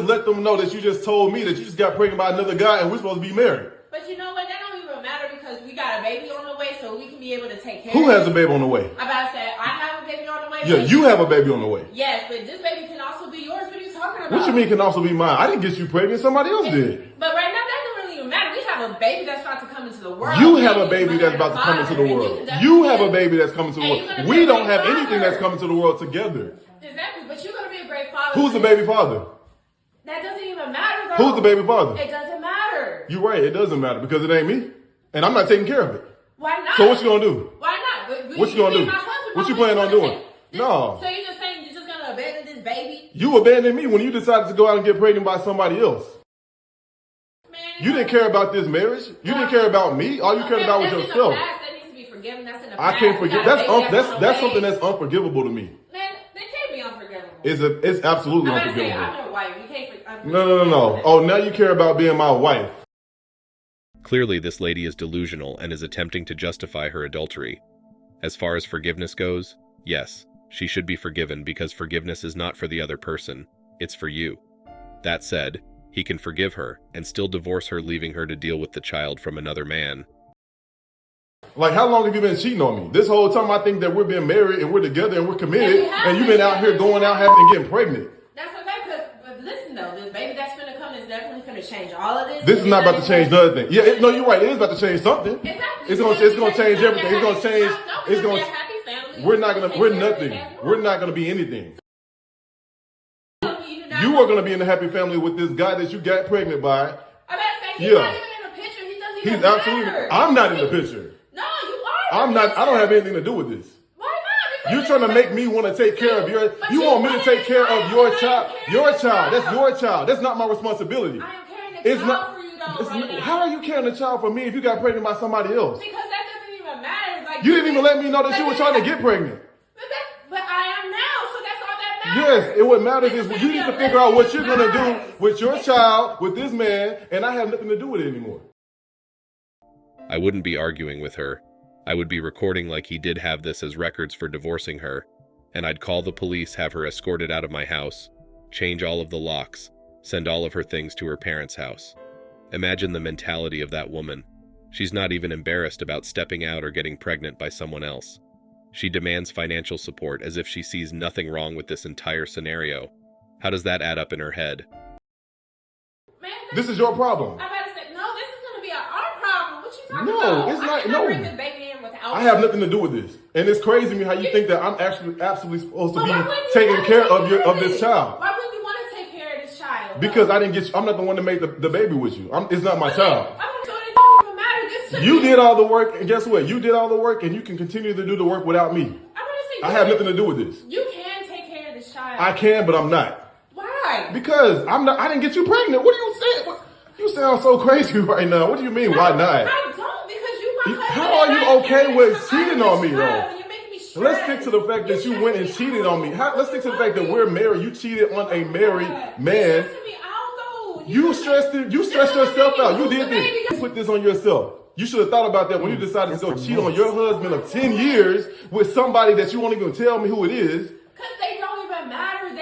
let them know that you just told me that you just got pregnant by another guy and we're supposed to be married. But you know what? That don't even matter because we got a baby on the way, so we can be able to take care of it. Who has a baby on the way? I'm about to say, I have a baby on the way. Yeah, you have a baby on the way. Yes, but this baby can also be yours. What are you talking about? What you mean can also be mine? I didn't get you pregnant. Somebody else did. But right now, that doesn't really even matter. We have a baby that's about to come into the world. You have a baby that's about to come into the world. You have a baby that's coming to the world. We don't have anything that's coming to the world together. Exactly, but you're going to be a great father. Who's the baby father? That doesn't even matter, though. Who's the baby father? It doesn't matter. You're right. It doesn't matter because it ain't me. And I'm not taking care of it. Why not? So what you going to do? Why not? What you going to do? What you planning on doing? No. So you're just saying you're just going to abandon this baby? You abandoned me when you decided to go out and get pregnant by somebody else. Man, You didn't care about this marriage. You didn't care about me. All you cared about was yourself. That needs to be forgiven. That's in the I past. can't forgive. That's something that's unforgivable to me. Man, that can't be unforgivable. It's absolutely I'm gonna say, unforgivable. I'm your wife. You can't forgive. No. Oh, now you care about being my wife. Clearly, this lady is delusional and is attempting to justify her adultery. As far as forgiveness goes, yes, she should be forgiven because forgiveness is not for the other person, it's for you. That said, he can forgive her and still divorce her, leaving her to deal with the child from another man. Like, how long have you been cheating on me? This whole time I think that we're being married and we're together and we're committed, and you've been out here going out having and getting pregnant. That's okay, but listen though, this baby that's finna come is definitely finna change all of this. This is not about to change nothing. Yeah, no, you're right. It is about to change something. Exactly. It's gonna change everything. It's gonna change. It's gonna. Happy family. We're nothing. We're not gonna be anything. You are gonna be in a happy family with this guy that you got pregnant by. He's not even in the picture. He doesn't even absolutely. matter. I'm not in the picture. No, you are. I'm not. I don't have anything to do with this. Why not? You're trying to make me want to take care of your. You want me to take care of your child. Your child. That's your child. That's not my responsibility. I am carrying a child for you though right now. How are you carrying a child for me if you got pregnant by somebody else? Because that doesn't even matter. Like You didn't even let me know that you were trying to get pregnant. But I am now, so that's all that matters. Yes, it would matter is you need to figure out what you're gonna do with your child, with this man, and I have nothing to do with it anymore. I wouldn't be arguing with her. I would be recording like he did have this as records for divorcing her, and I'd call the police, have her escorted out of my house, change all of the locks, send all of her things to her parents' house. Imagine the mentality of that woman. She's not even embarrassed about stepping out or getting pregnant by someone else. She demands financial support as if she sees nothing wrong with this entire scenario. How does that add up in her head? Man, This is your problem. I'm about to say, no, this is going to be our problem. What you talking No, about? it's not- I no. bring this baby in without I have nothing to do with this, and it's crazy to me how you think that I'm actually absolutely supposed to But be why wouldn't you taking wanna care take of care of this it? child. Why wouldn't you want to take care of this child? Because I didn't get you. I'm not the one that made the baby with you. It's not my child. I'm so it don't even matter. This You did all the work, and guess what? You did all the work, and you can continue to do the work without me. I'm gonna say I have nothing to do with this. You can take care of this child. I can, but I'm not. Why? Because I'm not. I didn't get you pregnant. What are you saying? You sound so crazy right now. What do you mean? Why not? I don't because you my husband. How are you okay with cheating on me, though? You're making me stressed. Let's stick to the fact that you went and cheated on me. Let's stick to the fact that we're married. You cheated on a married man. You stressed yourself out. You did this. You put this on yourself. You should have thought about that when you decided to go cheat on your husband of 10 years with somebody that you won't even tell me who it is. Because they don't even matter.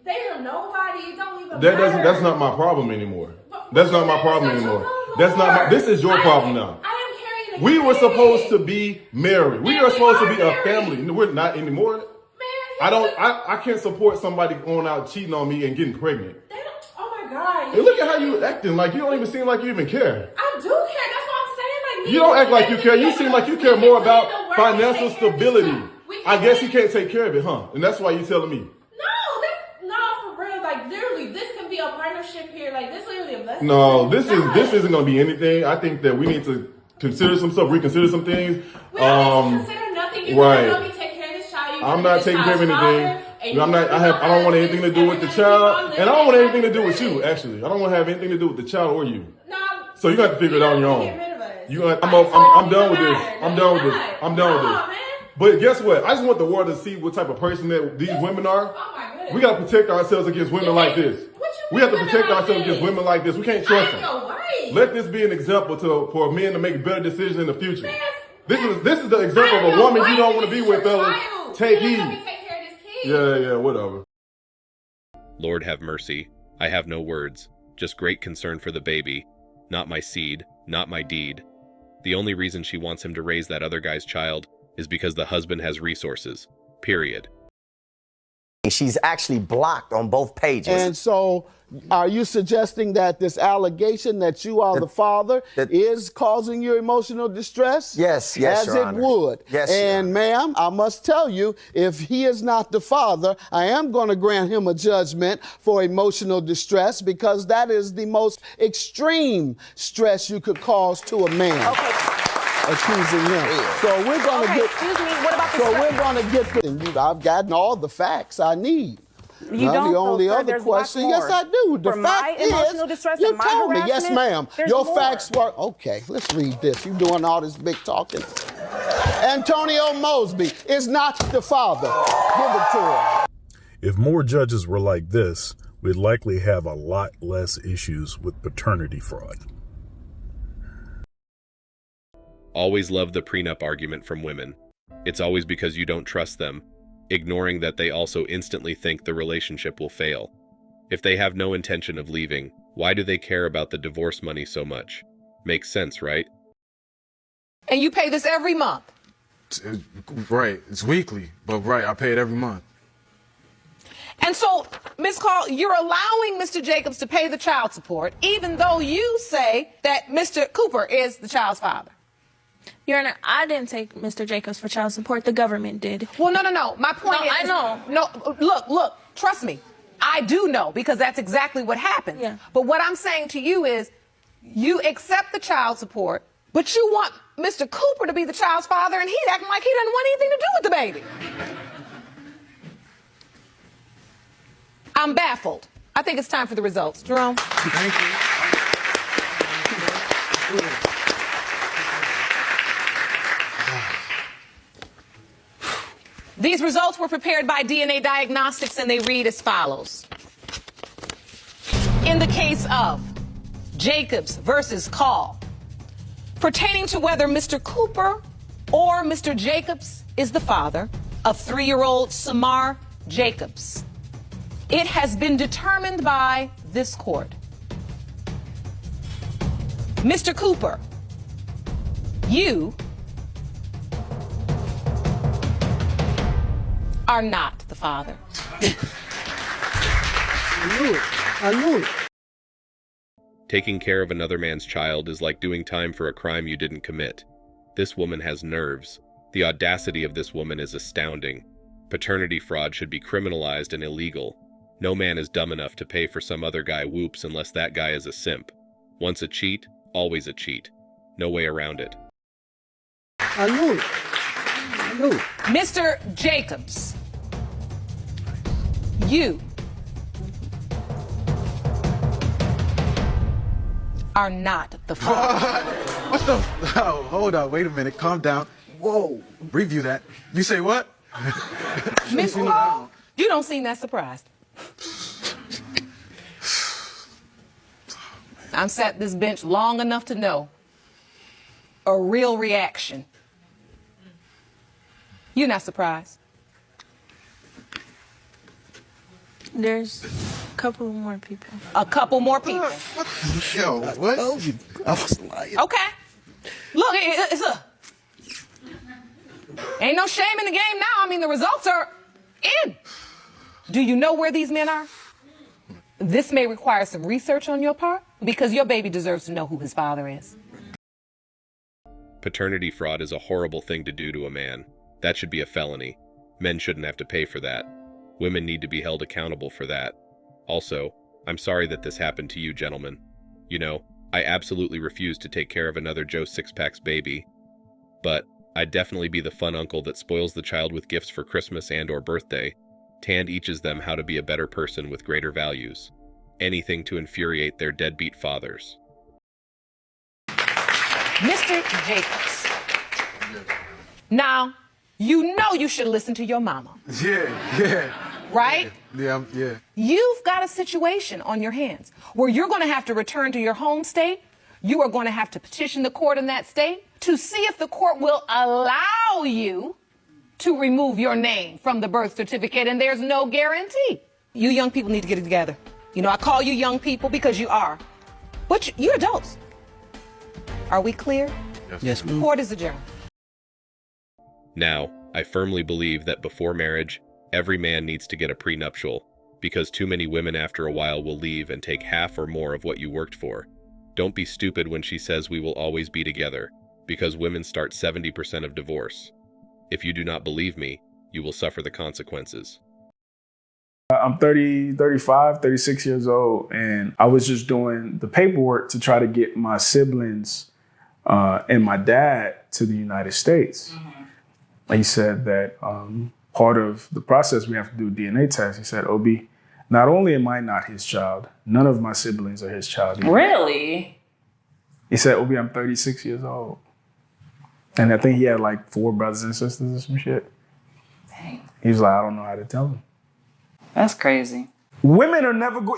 They are nobody. It don't even matter. That's not my problem anymore. That's not my problem anymore. That's not my. This is your problem now. I am carrying a We were baby. supposed to be married. We And are supposed to we be are a married. family. We're not anymore. Man, I can't support somebody going out cheating on me and getting pregnant. They don't, oh my God. Hey, look at how you acting. Like you don't even seem like you even care. I do care. That's what I'm saying. Like You don't act like you care. You seem like you care more about financial stability. I guess you can't take care of it, huh? And that's why you're telling me. No, for real. Like literally, this can be a partnership here. Like this literally a blessing. No, this isn't going to be anything. I think that we need to consider some stuff, reconsider some things. We don't need to consider nothing. You right. can help me take care of this child. I'm not taking care of anything. I don't want anything to do with the child, and I don't want anything to do with you. Actually, I don't want to have anything to do with the child or you. No. So you got to figure it out on your own. I'm done with this. I'm done with this. I'm done with this. But guess what? I just want the world to see what type of person that these women are. Oh my goodness. We got to protect ourselves against women like this. We have to protect ourselves against women like this. We can't trust them. Let this be an example for men to make better decisions in the future. This is the example of a woman you don't want to be with, fellas. Take heed. Yeah, whatever. Lord have mercy. I have no words, just great concern for the baby. Not my seed, not my deed. The only reason she wants him to raise that other guy's child is because the husband has resources. Period. She's actually blocked on both pages. And so are you suggesting that this allegation that you are the father is causing you emotional distress? Yes, as Your it Honor. would. Yes, and ma'am, I must tell you, if he is not the father, I am going to grant him a judgment for emotional distress, because that is the most extreme stress you could cause to a man. Okay. Accusing him. So we're going to get. Excuse me. What about the So we're going to get. And I've gotten all the facts I need. You now, don't. The only sir, other question. Yes, I do. The For fact my emotional distress you and my told me. Yes, harassment, ma'am. there's Your more. facts were okay. Let's read this. You doing all this big talking. Antonio Mosby is not the father. Give it to him. If more judges were like this, we'd likely have a lot less issues with paternity fraud. Always love the prenup argument from women. It's always because you don't trust them, ignoring that they also instantly think the relationship will fail. If they have no intention of leaving, why do they care about the divorce money so much? Makes sense, right? And you pay this every month? Right, it's weekly, but right, I pay it every month. And so, Ms. Call, you're allowing Mr. Jacobs to pay the child support, even though you say that Mr. Cooper is the child's father. Your Honor, I didn't take Mr. Jacobs for child support. The government did. Well, no. My point is... I know. No, look, trust me. I do know, because that's exactly what happened. Yeah. But what I'm saying to you is, you accept the child support, but you want Mr. Cooper to be the child's father, and he's acting like he doesn't want anything to do with the baby. I'm baffled. I think it's time for the results. Jerome? Thank you. These results were prepared by DNA Diagnostics, and they read as follows. In the case of Jacobs versus Call, pertaining to whether Mr. Cooper or Mr. Jacobs is the father of 3-year-old Samar Jacobs, it has been determined by this court. Mr. Cooper, you are not the father. I knew it. Taking care of another man's child is like doing time for a crime you didn't commit. This woman has nerves. The audacity of this woman is astounding. Paternity fraud should be criminalized and illegal. No man is dumb enough to pay for some other guy whoops unless that guy is a simp. Once a cheat, always a cheat. No way around it. I knew it. I knew it. Mr. Jacobs, you are not the father. What the? Oh, hold on, wait a minute, calm down. Whoa, review that. You say what? Miss Hall, you don't seem that surprised. I've sat this bench long enough to know a real reaction. You're not surprised. There's a couple more people. A couple more people. Yo, what? I was lying. Okay. Look, ain't no shame in the game now. I mean, the results are in. Do you know where these men are? This may require some research on your part, because your baby deserves to know who his father is. Paternity fraud is a horrible thing to do to a man. That should be a felony. Men shouldn't have to pay for that. Women need to be held accountable for that. Also, I'm sorry that this happened to you, gentlemen. You know, I absolutely refuse to take care of another Joe Sixpack's baby. But I'd definitely be the fun uncle that spoils the child with gifts for Christmas and/or birthday. Tan teaches them how to be a better person with greater values. Anything to infuriate their deadbeat fathers. Mr. Jacobs. Now, you know you should listen to your mama. Yeah. Right? Yeah. You've got a situation on your hands where you're going to have to return to your home state. You are going to have to petition the court in that state to see if the court will allow you to remove your name from the birth certificate, and there's no guarantee. You young people need to get it together. You know, I call you young people because you are. But you're adults. Are we clear? Yes, ma'am. Court is adjourned. Now, I firmly believe that before marriage, every man needs to get a prenuptial, because too many women after a while will leave and take half or more of what you worked for. Don't be stupid when she says we will always be together, because women start 70% of divorce. If you do not believe me, you will suffer the consequences. I'm 35, 36 years old, and I was just doing the paperwork to try to get my siblings and my dad to the United States. He said that part of the process, we have to do a DNA test. He said, OB, not only am I not his child, none of my siblings are his child either. Really? He said, OB, I'm 36 years old. And I think he had like 4 brothers and sisters or some shit. Dang. He was like, I don't know how to tell him. That's crazy. Women are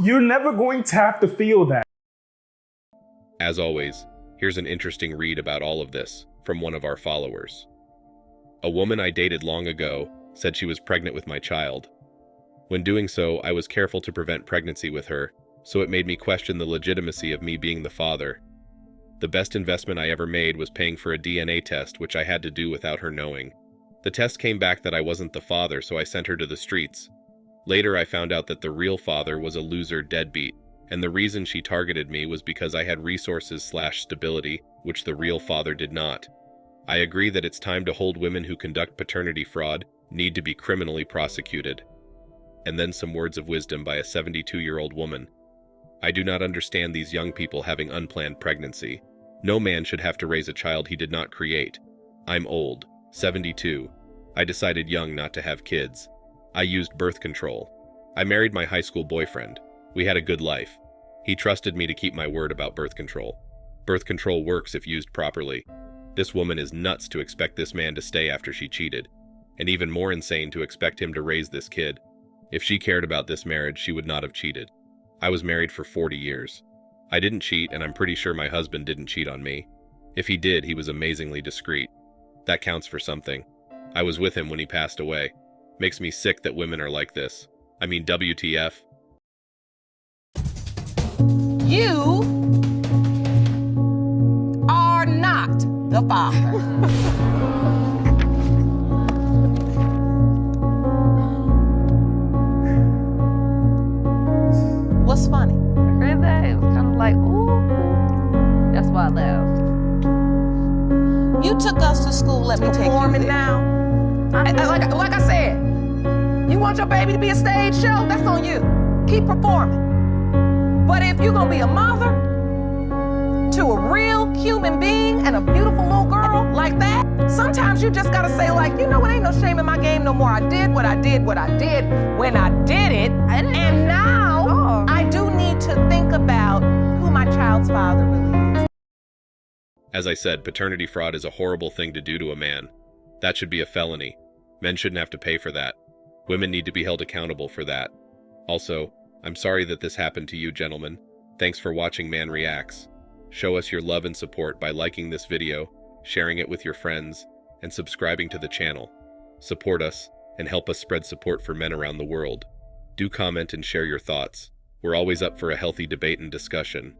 you're never going to have to feel that. As always, here's an interesting read about all of this from one of our followers. A woman I dated long ago said she was pregnant with my child. When doing so, I was careful to prevent pregnancy with her, so it made me question the legitimacy of me being the father. The best investment I ever made was paying for a DNA test, which I had to do without her knowing. The test came back that I wasn't the father, so I sent her to the streets. Later, I found out that the real father was a loser deadbeat, and the reason she targeted me was because I had resources/stability, which the real father did not. I agree that it's time to hold women who conduct paternity fraud need to be criminally prosecuted. And then some words of wisdom by a 72-year-old woman. I do not understand these young people having unplanned pregnancy. No man should have to raise a child he did not create. I'm old, 72. I decided young not to have kids. I used birth control. I married my high school boyfriend. We had a good life. He trusted me to keep my word about birth control. Birth control works if used properly. This woman is nuts to expect this man to stay after she cheated, and even more insane to expect him to raise this kid. If she cared about this marriage, she would not have cheated. I was married for 40 years. I didn't cheat, and I'm pretty sure my husband didn't cheat on me. If he did, he was amazingly discreet. That counts for something. I was with him when he passed away. Makes me sick that women are like this. I mean, WTF? You are not the father. What's funny? Heard that? It was kind of like, ooh. That's why I laughed. You took us to school, let me take you Performing there. now. Like I said, you want your baby to be a stage show? That's on you. Keep performing. But if you're gonna be a mother to a real human being and a beautiful little girl like that, sometimes you just gotta say like, you know what, ain't no shame in my game no more. I did what I did when I did it. And now I do need to think about who my child's father really is. As I said, paternity fraud is a horrible thing to do to a man. That should be a felony. Men shouldn't have to pay for that. Women need to be held accountable for that. Also, I'm sorry that this happened to you, gentlemen. Thanks for watching Man Reacts. Show us your love and support by liking this video, sharing it with your friends, and subscribing to the channel. Support us and help us spread support for men around the world. Do comment and share your thoughts. We're always up for a healthy debate and discussion.